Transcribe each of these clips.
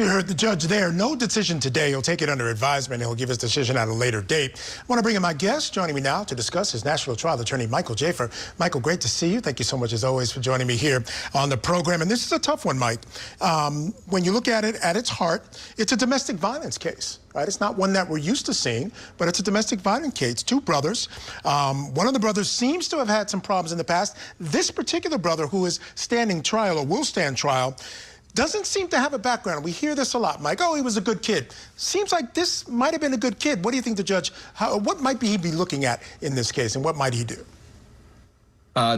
You heard the judge there. No decision today. He'll take it under advisement. He'll give his decision at a later date. I want to bring in my guest. Joining me now to discuss his national trial attorney, Michael Jaafar. Michael, great to see you. Thank you so much, as always, for joining me here on the program. And this is a tough one, Mike. When you look at it at its heart, it's a domestic violence case. Right? It's not one that we're used to seeing, but it's a domestic violence case. Two brothers. One of the brothers seems to have had some problems in the past. This particular brother, who is standing trial or will stand trial, doesn't seem to have a background. We hear this a lot, Mike. Oh, he was a good kid. Seems like this might have been a good kid. What do you think the judge, what might he be looking at in this case, and what might he do?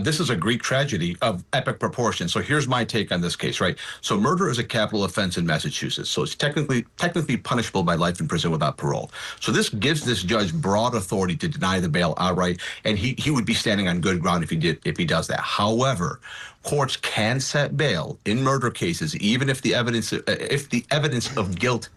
This is a Greek tragedy of epic proportions. So here's my take on this case, right? So murder is a capital offense in Massachusetts. So it's technically punishable by life in prison without parole. So this gives this judge broad authority to deny the bail outright, and he would be standing on good ground if he does that. However, courts can set bail in murder cases even if the evidence of guilt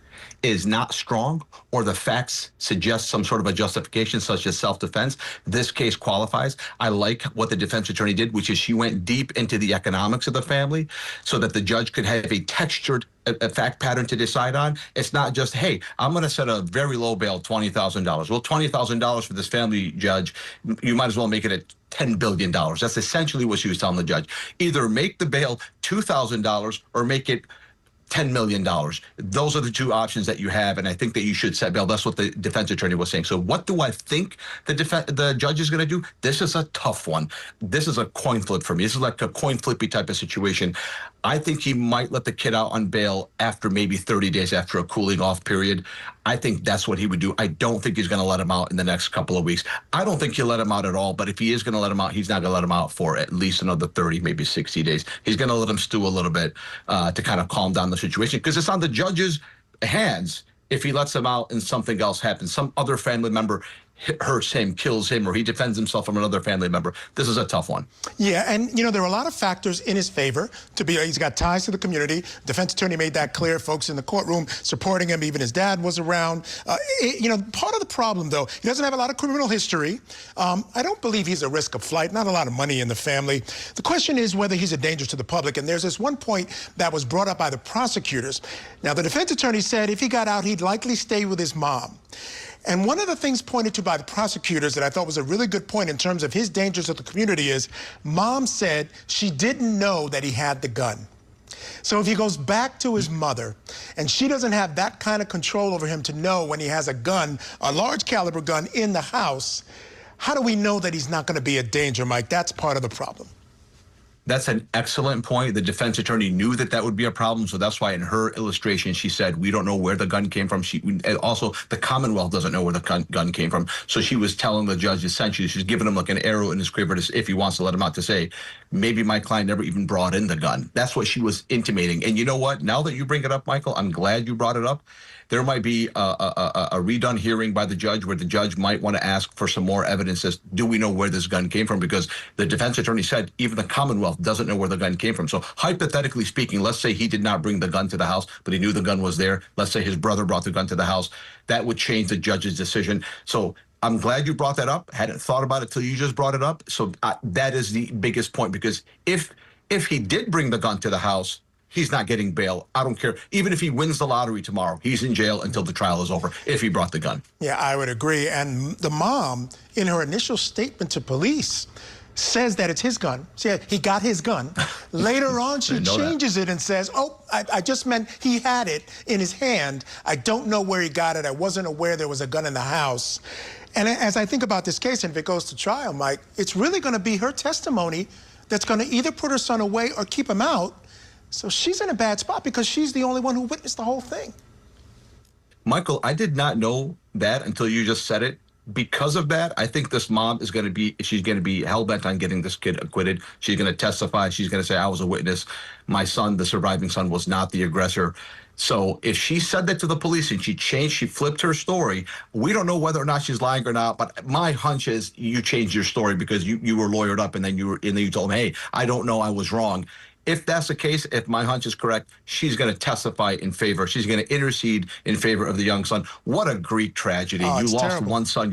is not strong or the facts suggest some sort of a justification such as self-defense. This case qualifies. I like what the defense attorney did, which is she went deep into the economics of the family so that the judge could have a textured fact pattern to decide on. It's not just, hey, I'm going to set a very low bail, $20,000. Well, $20,000 for this family, judge, you might as well make it at $10 billion. That's essentially what she was telling the judge. Either make the bail $2,000 or make it $10 million. Those are the two options that you have, and I think that you should set bail. That's what the defense attorney was saying. So what do I think the judge is going to do? This is a tough one. This is a coin flip for me. This is like a coin flippy type of situation. I think he might let the kid out on bail after maybe 30 days after a cooling off period. I think that's what he would do. I don't think he's going to let him out in the next couple of weeks. I don't think he'll let him out at all, but if he is going to let him out, he's not going to let him out for at least another 30, maybe 60 days. He's going to let him stew a little bit to kind of calm down the situation, because it's on the judge's hands if he lets him out and something else happens. Some other family member hurts him, kills him, or he defends himself from another family member. This is a tough one. Yeah, and, you know, there are a lot of factors in his favor. He's got ties to the community. Defense attorney made that clear. Folks in the courtroom supporting him. Even his dad was around. You know, part of the problem, though, he doesn't have a lot of criminal history. I don't believe he's a risk of flight. Not a lot of money in the family. The question is whether he's a danger to the public. And there's this one point that was brought up by the prosecutors. Now, the defense attorney said if he got out, he'd likely stay with his mom. And one of the things pointed to by the prosecutors that I thought was a really good point in terms of his dangers to the community is Mom said she didn't know that he had the gun. So if he goes back to his mother and she doesn't have that kind of control over him to know when he has a gun, a large caliber gun in the house, how do we know that he's not going to be a danger, Mike? That's part of the problem. That's an excellent point. The defense attorney knew that would be a problem, so that's why in her illustration she said, we don't know where the gun came from. Also, the Commonwealth doesn't know where the gun came from. So she was telling the judge, essentially, she's giving him like an arrow in his quiver if he wants to let him out, to say, maybe my client never even brought in the gun. That's what she was intimating. And you know what? Now that you bring it up, Michael, I'm glad you brought it up. There might be a redone hearing by the judge where the judge might want to ask for some more evidence as, do we know where this gun came from? Because the defense attorney said even the Commonwealth doesn't know where the gun came from. So hypothetically speaking, let's say he did not bring the gun to the house, but he knew the gun was there. Let's say his brother brought the gun to the house. That would change the judge's decision. So I'm glad you brought that up. Hadn't thought about it till you just brought it up. So that is the biggest point, because if he did bring the gun to the house, he's not getting bail. I don't care. Even if he wins the lottery tomorrow, he's in jail until the trial is over if he brought the gun. Yeah, I would agree. And the mom, in her initial statement to police, says that it's his gun. He got his gun. Later on, she changes it and says, oh, I just meant he had it in his hand. I don't know where he got it. I wasn't aware there was a gun in the house. And as I think about this case, and if it goes to trial, Mike, it's really going to be her testimony that's going to either put her son away or keep him out. So she's in a bad spot because she's the only one who witnessed the whole thing. Michael, I did not know that until you just said it. Because of that, I think this mom is going to be hell-bent on getting this kid acquitted. She's going to testify. She's going to say, I was a witness. My son, the surviving son, was not the aggressor. So if she said that to the police and she flipped her story, we don't know whether or not she's lying or not. But my hunch is you changed your story because you were lawyered up and then you told him, hey, I don't know, I was wrong. if that's the case, if my hunch is correct, she's going to testify in favor. She's going to intercede in favor of the young son. What a Greek tragedy. Oh, you it's lost terrible. one son.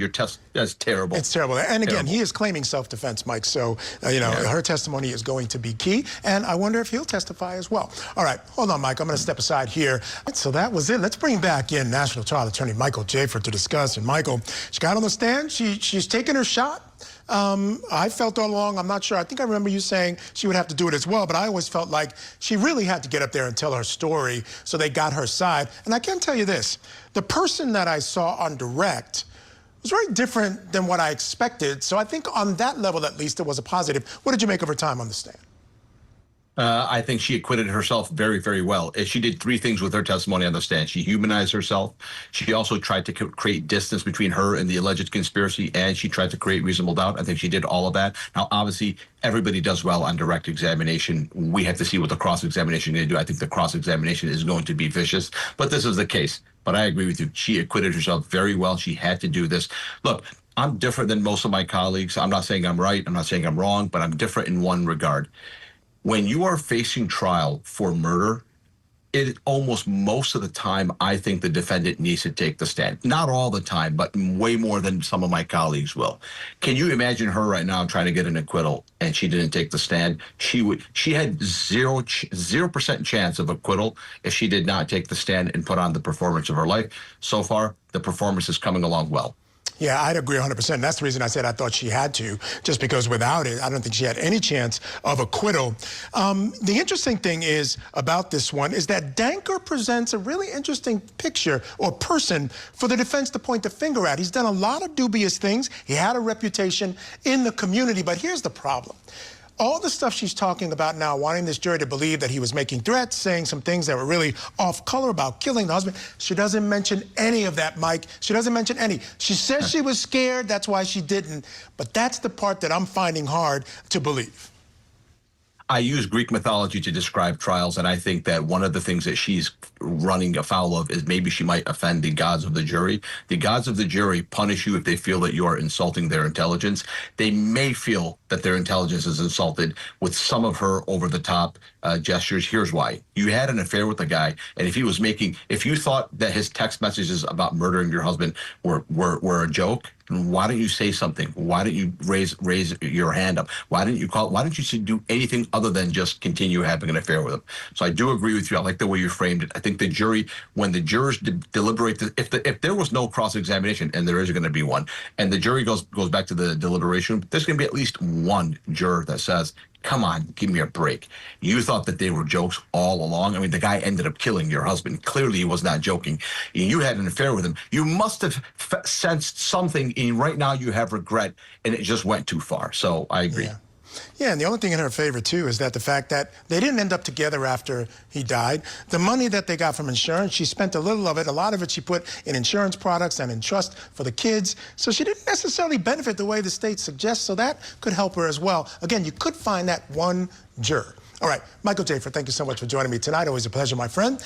That's terrible. It's terrible. And again, Terrible. he is claiming self-defense, Mike. So, her testimony is going to be key. And I wonder if he'll testify as well. All right, hold on, Mike. I'm going to step aside here. So that was it. Let's bring back in National Trial Attorney Michael Jaafar to discuss. And Michael, she got on the stand. She's taken her shot. I felt all along, I'm not sure, I think I remember you saying she would have to do it as well, but I always felt like she really had to get up there and tell her story, so they got her side. And I can tell you this, the person that I saw on direct was very different than what I expected, so I think on that level at least it was a positive. What did you make of her time on the stand? I think she acquitted herself very, very well. She did three things with her testimony on the stand. She humanized herself. She also tried to create distance between her and the alleged conspiracy, and she tried to create reasonable doubt. I think she did all of that. Now, obviously, everybody does well on direct examination. We have to see what the cross-examination is going to do. I think the cross-examination is going to be vicious, but this is the case. But I agree with you. She acquitted herself very well. She had to do this. Look, I'm different than most of my colleagues. I'm not saying I'm right. I'm not saying I'm wrong, but I'm different in one regard. When you are facing trial for murder, it almost most of the time, I think the defendant needs to take the stand. Not all the time, but way more than some of my colleagues will. Can you imagine her right now trying to get an acquittal and she didn't take the stand? She had 0% chance of acquittal if she did not take the stand and put on the performance of her life. So far, the performance is coming along well. Yeah, I'd agree 100%. That's the reason I said I thought she had to, just because without it, I don't think she had any chance of acquittal. The interesting thing is about this one is that Danker presents a really interesting picture or person for the defense to point the finger at. He's done a lot of dubious things. He had a reputation in the community, but here's the problem. All the stuff she's talking about now, wanting this jury to believe that he was making threats, saying some things that were really off color about killing the husband, she doesn't mention any of that, Mike. She doesn't mention any. She says she was scared, that's why she didn't. But that's the part that I'm finding hard to believe. I use Greek mythology to describe trials, and I think that one of the things that she's running afoul of is maybe she might offend the gods of the jury. The gods of the jury punish you if they feel that you are insulting their intelligence. They may feel that their intelligence is insulted with some of her over-the-top gestures. Here's why. You had an affair with a guy, and if you thought that his text messages about murdering your husband were a joke, why don't you say something? Why don't you raise your hand up? Why didn't you call? Why don't you do anything other than just continue having an affair with him? So I do agree with you. I like the way you framed it. I think the jury, when the jurors deliberate, if there was no cross-examination, and there is going to be one, and the jury goes back to the deliberation, there's going to be at least one juror that says, come on, give me a break. You thought that they were jokes all along. I mean, the guy ended up killing your husband. Clearly, he was not joking. You had an affair with him. You must have sensed something, and right now you have regret, and it just went too far. So I agree. Yeah. Yeah, and the only thing in her favor, too, is that the fact that they didn't end up together after he died. The money that they got from insurance, she spent a little of it. A lot of it she put in insurance products and in trust for the kids. So she didn't necessarily benefit the way the state suggests, so that could help her as well. Again, you could find that one juror. All right, Michael Jaafar, thank you so much for joining me tonight. Always a pleasure, my friend.